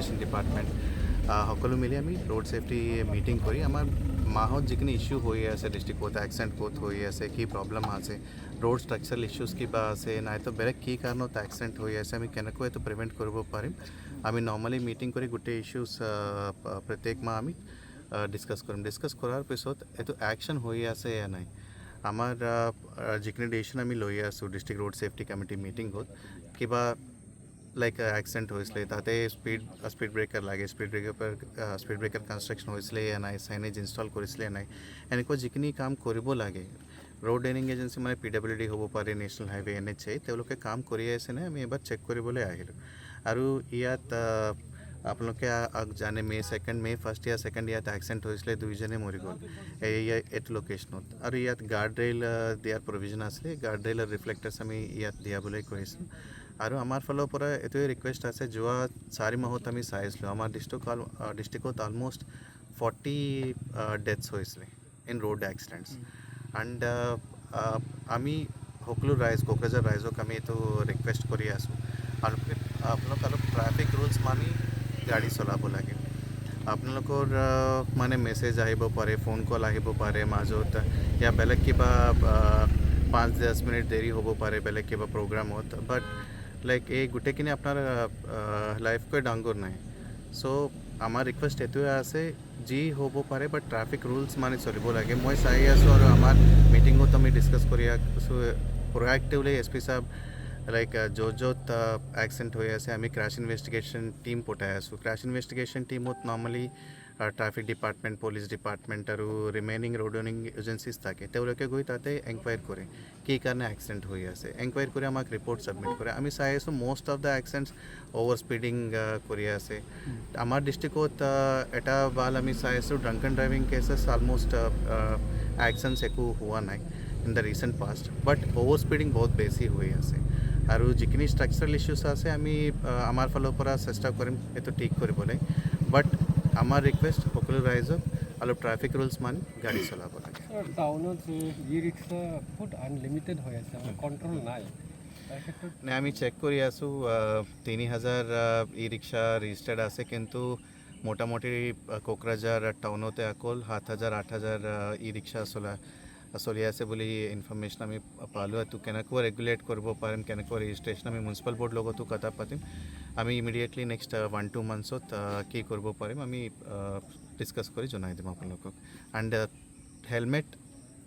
irrigation department সকলো মিলি আমি ৰোড ছেফটি মিটিং কৰি আমাৰ মাহত যিখিনি ইছ্যু হৈ আছে ডিষ্ট্ৰিক্টত এক্সিডেণ্ট ক'ত হৈ আছে কি প্ৰব্লেম আছে ৰোড ষ্ট্ৰাকচাৰেল ইছ্যুজ কিবা আছে নাইতো বেলেগ কি কাৰণত এক্সিডেণ্ট হৈ আছে আমি কেনেকৈ এইটো প্ৰিভেণ্ট কৰিব পাৰিম আমি নৰ্মেলি মিটিং কৰি গোটেই ইছ্যুজ প্ৰত্যেক মাহ আমি ডিছকাছ কৰিম ডিছকাছ কৰাৰ পিছত এইটো একশ্যন হৈ আছে য়া নাই আমাৰ যিখিনি ডিচিশ্যন আমি লৈ আছোঁ ডিষ্ট্ৰিক্ট ৰোড ছেফটি কমিটি মিটিঙত কিবা লাইক এক্সিডেণ্ট হৈছিলে তাতে স্পীড ব্ৰেকাৰ লাগে স্পীড ব্ৰেকাৰ কনষ্ট্ৰাকশ্যন হৈছিলে য়া নাই চাইনেজ ইনষ্টল কৰিছিলে য়া নাই এনেকুৱা যিখিনি কাম কৰিব লাগে ৰোড ডেনিং এজেঞ্চি মানে PWD হ'ব পাৰে নেশ্যনেল হাইৱে NHA তেওঁলোকে কাম কৰি আছেনে আমি এবাৰ চেক কৰিবলৈ আহিলোঁ আৰু ইয়াত আপোনালোকে জানে মে 1st ইয়াৰ ছেকেণ্ড ইয়াত এক্সিডেণ্ট হৈছিলে দুইজনে মৰি গ'ল এইটো লোকেশ্যনত আৰু ইয়াত গাৰ্ড ৰেইল দিয়াৰ প্ৰভিজন আছিলে গাৰ্ড ৰেইলৰ ৰিফ্লেক্টাৰ্ছ আমি ইয়াত দিয়াবলৈ কৈছোঁ আৰু আমাৰ ফালৰ পৰা এইটোৱে ৰিকুৱেষ্ট আছে যোৱা 4 মাহত আমি চাইছিলোঁ আমাৰ ডিষ্ট্ৰিক্টত অলমষ্ট 40 ডেথছ হৈছিলে ইন ৰোড এক্সিডেণ্টছ এণ্ড আমি সকলো কোকৰাঝাৰ ৰাইজক আমি এইটো ৰিকুৱেষ্ট কৰি আছোঁ আৰু আপোনালোক অলপ ট্ৰাফিক ৰুলছ মানি গাড়ী চলাব লাগে আপোনালোকৰ মানে মেছেজ আহিব পাৰে ফোন কল আহিব পাৰে মাজত या বেলেগ কিবা 5-10 মিনিট দেৰি হ'ব পাৰে বেলেগ কিবা প্ৰগ্ৰামত বাট লাইক এই গোটেইখিনি আপোনাৰ লাইফকৈ ডাঙৰ নাই চ' আমাৰ ৰিকুৱেষ্ট এইটোৱে আছে যি হ'ব পাৰে বাট ট্ৰাফিক ৰুলছ মানি চলিব লাগে মই চাই আছোঁ আৰু আমাৰ মিটিঙত আমি ডিছকাছ কৰি আছোঁ প্ৰ'এক্টিভলি SP সাহেব লাইক য'ত এক্সিডেণ্ট হৈ আছে আমি ক্ৰাছ ইনভেষ্টিগেশ্যন টীম পঠাই আছোঁ ক্ৰাছ ইনভেষ্টিগেশ্যন টীমত normally traffic department police department আৰু ৰিমেইনিং ৰোড ডেনিং এজেঞ্চিজ থাকে তেওঁলোকে গৈ তাতে এনকুৱাইৰ কৰে কি কাৰণে এক্সিডেণ্ট হৈ আছে এনকুৱাইৰ কৰি আমাক ৰিপৰ্ট ছাবমিট কৰে আমি চাই আছোঁ most of the accidents over speeding কৰি আছে আমাৰ ডিষ্ট্ৰিক্টত এটা ভাল আমি চাই আছোঁ drunk and driving cases almost accidents একো হোৱা নাই in the recent past but over speeding বহুত বেছি হৈ আছে আৰু যিখিনি ষ্ট্ৰাকচাৰেল ইছ্যুজ আছে আমি আমাৰ ফালৰ পৰা চেষ্টা কৰিম এইটো ঠিক কৰিবলৈ বাট আমাৰ ৰিকুৱেষ্ট সকলো ৰাইজক অলপ ট্ৰাফিক ৰুলছ মানি গাড়ী চলাব লাগে টাউনত ই ৰিক্সা বহুত আনলিমিটেড হৈ আছে কণ্ট্ৰল নাই নে আমি চেক কৰি আছোঁ 3000 ই ৰিক্সা ৰেজিষ্টাৰ্ড আছে কিন্তু মোটামুটি কোকৰাঝাৰ টাউনতে অকল 7000-8000 ই ৰিক্সা চলি আছে বুলি ইনফৰ্মেশ্যন আমি পালোঁ এইটো কেনেকৈ ৰেগুলেট কৰিব পাৰিম কেনেকৈ ৰেজিষ্ট্ৰেশ্যন আমি মিউনিচিপাল বৰ্ড লগতো কথা পাতিম আমি ইমিডিয়েটলি নেক্সট 1-2 মান্থছত কি কৰিব পাৰিম আমি ডিছকাছ কৰি জনাই দিম আপোনালোকক এণ্ড হেলমেট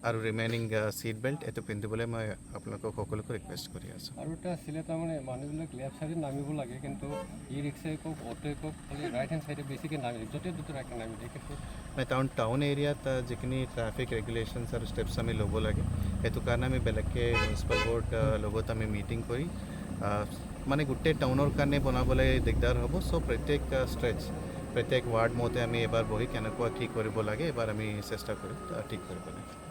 আৰু ৰিমেইনিং ছিট বেল্ট এইটো পিন্ধিবলৈ মই আপোনালোকক সকলোকে ৰিকুৱেষ্ট কৰি আছোঁ আৰু এটা আছিলে তাৰমানে মানুহবিলাক লেফ্ট ছাইডে নামিব লাগে কিন্তু ই ৰিক্সাই কওক অ'টোৱে কওক ৰাইট হেণ্ড ছাইডে বেছিকৈ নামি য'তে ত'তে ৰাইট নামি দিয়ে কিন্তু টাউন এৰিয়াত যিখিনি ট্ৰাফিক ৰেগুলেশ্যনছ আৰু ষ্টেপছ আমি ল'ব লাগে সেইটো কাৰণে আমি বেলেগকৈ মিউনিচিপাল বৰ্ড লগত আমি মিটিং কৰি মানে গোটেই টাউনৰ কাৰণে বনাবলৈ দিগদাৰ হ'ব চ' প্ৰত্যেক ৱাৰ্ড মতে আমি এবাৰ বহি কেনেকুৱা কি কৰিব লাগে এবাৰ আমি চেষ্টা কৰিম ঠিক কৰিবলৈ